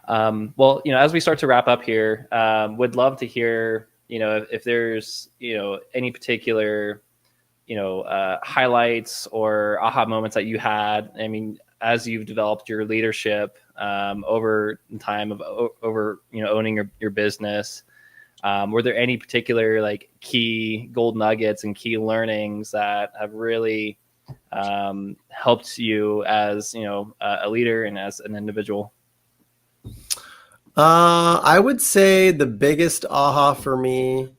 Well, as we start to wrap up here, would love to hear, if there's, any particular, highlights or aha moments that you had. I mean, as you've developed your leadership over time of over, owning your business, were there any particular like key gold nuggets and key learnings that have really helped you as, a leader and as an individual? I would say the biggest aha for me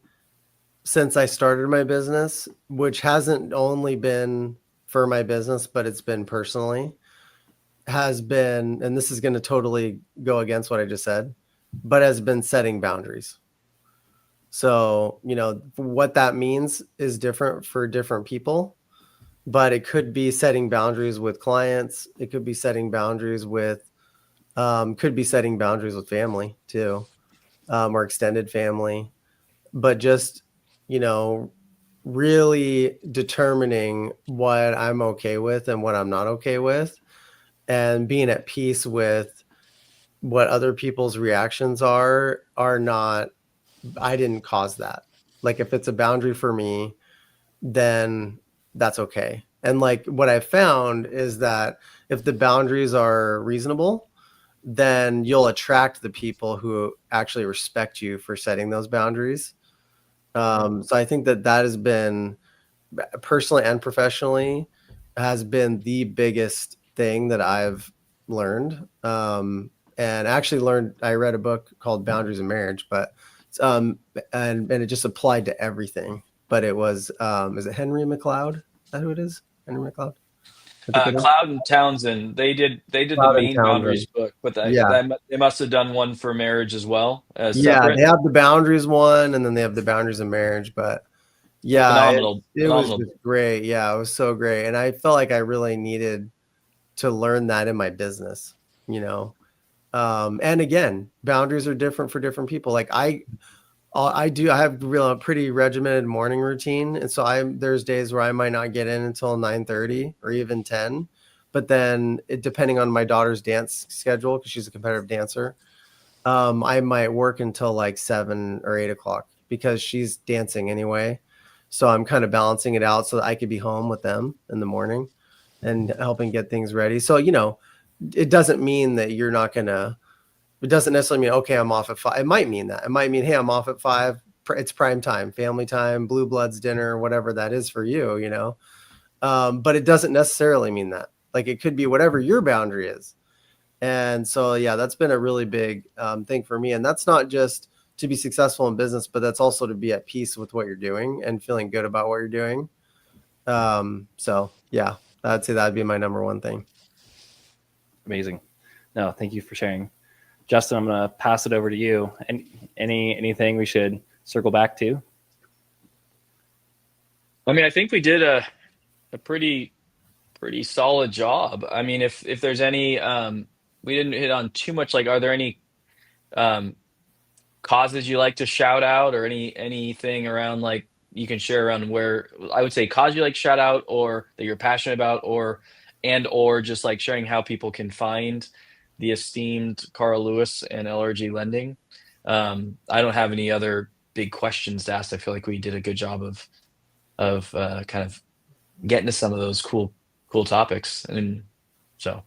since I started my business, which hasn't only been for my business, but it's been personally, has been, and this is going to totally go against what I just said, but has been setting boundaries. So, what that means is different for different people, but it could be setting boundaries with clients. It could be setting boundaries with, family too, or extended family, but just, you know, really determining what I'm okay with and what I'm not okay with, and being at peace with what other people's reactions are not, I didn't cause that. Like if it's a boundary for me, then that's okay. And like what I found is that if the boundaries are reasonable, then you'll attract the people who actually respect you for setting those boundaries. So I think that has been, personally and professionally, has been the biggest thing that I've learned. And actually I read a book called Boundaries in Marriage, but and it just applied to everything. But it was, is it Henry McLeod? Is that who it is? Henry McLeod? I think it is. Cloud and Townsend, they did the Cloud and main Townsend. boundaries book, but Yeah. they must have done one for marriage as well as Yeah. separate. They have the boundaries one, and then they have the boundaries in marriage. But yeah, Phenomenal, it was phenomenal. just great. Yeah, it was so great. And I felt like I really needed to learn that in my business, you know. And again, boundaries are different for different people. Like I have a pretty regimented morning routine. And so there's days where I might not get in until 9:30 or even 10. But then depending on my daughter's dance schedule, because she's a competitive dancer, I might work until like 7 or 8 o'clock because she's dancing anyway. So I'm kind of balancing it out so that I could be home with them in the morning and helping get things ready. So, it doesn't mean that you're not going to, it doesn't necessarily mean, okay, I'm off at 5. It might mean that. It might mean, hey, I'm off at 5. It's prime time, family time, Blue Bloods dinner, whatever that is for you. But it doesn't necessarily mean that. Like it could be whatever your boundary is. And so, yeah, that's been a really big thing for me. And that's not just to be successful in business, but that's also to be at peace with what you're doing and feeling good about what you're doing. So, yeah, I'd say that'd be my number one thing. Amazing. No, thank you for sharing. Justin, I'm going to pass it over to you. And anything we should circle back to? I mean, I think we did a pretty solid job. I mean, if there's any, we didn't hit on too much. Like, are there any um, causes you like to shout out, or anything around like you can share around where I would say cause you like shout out, or that you're passionate about, or just like sharing how people can find the esteemed Carl Lewis and LRG Lending. I don't have any other big questions to ask. I feel like we did a good job of kind of getting to some of those cool topics, and so.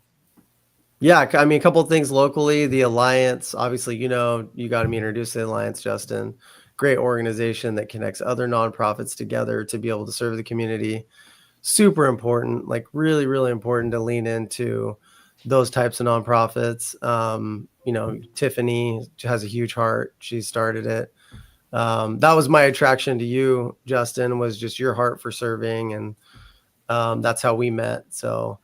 Yeah, I mean, a couple of things locally. The Alliance, obviously, you got me introduced to the Alliance, Justin. Great organization that connects other nonprofits together to be able to serve the community. Super important, like really, really important to lean into those types of nonprofits. Tiffany has a huge heart. She started it. That was my attraction to you, Justin, was just your heart for serving. And that's how we met. So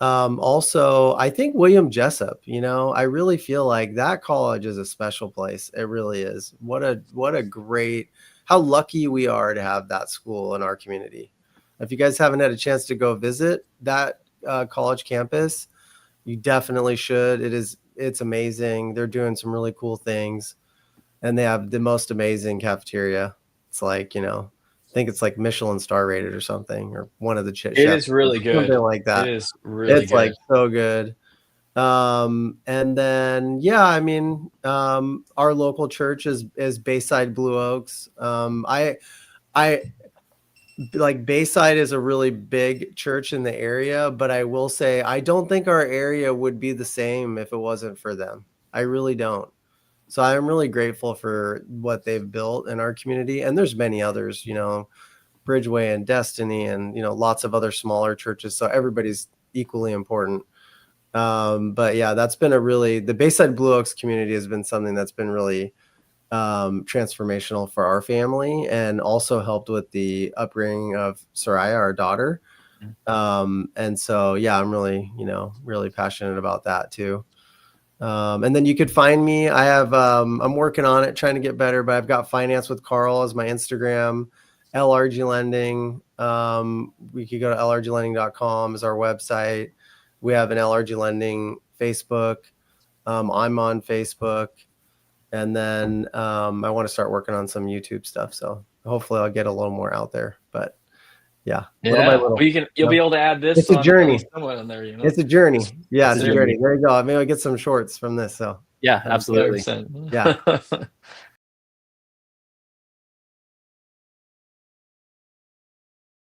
also, I think William Jessup, I really feel like that college is a special place. It really is. What a great, how lucky we are to have that school in our community. If you guys haven't had a chance to go visit that college campus, you definitely should. It's amazing. They're doing some really cool things, and they have the most amazing cafeteria. It's like, I think it's like Michelin star rated or something, or one of the It chefs, is really something good. like It that. is really It's like good. so good. And then, yeah, I mean, our local church is Bayside Blue Oaks. I like Bayside is a really big church in the area, but I will say I don't think our area would be the same if it wasn't for them. I really don't. So I'm really grateful for what they've built in our community. And there's many others, Bridgeway and Destiny and, lots of other smaller churches. So everybody's equally important. But yeah, that's been the Bayside Blue Oaks community has been something that's been really transformational for our family, and also helped with the upbringing of Soraya, our daughter. And so, yeah, I'm really, really passionate about that too. And then you could find me. I'm working on it, trying to get better, but I've got Finance with Carl as my Instagram, LRG Lending. We could go to lrglending.com as our website. We have an LRG Lending Facebook. I'm on Facebook. And then I want to start working on some YouTube stuff. So hopefully I'll get a little more out there. But yeah, little by little. Well, you'll be able to add this. It's a journey. Somewhat on there, It's a journey. Yeah, it's a journey. There you go. Maybe I'll get some shorts from this. So yeah, absolutely. 100%. Yeah.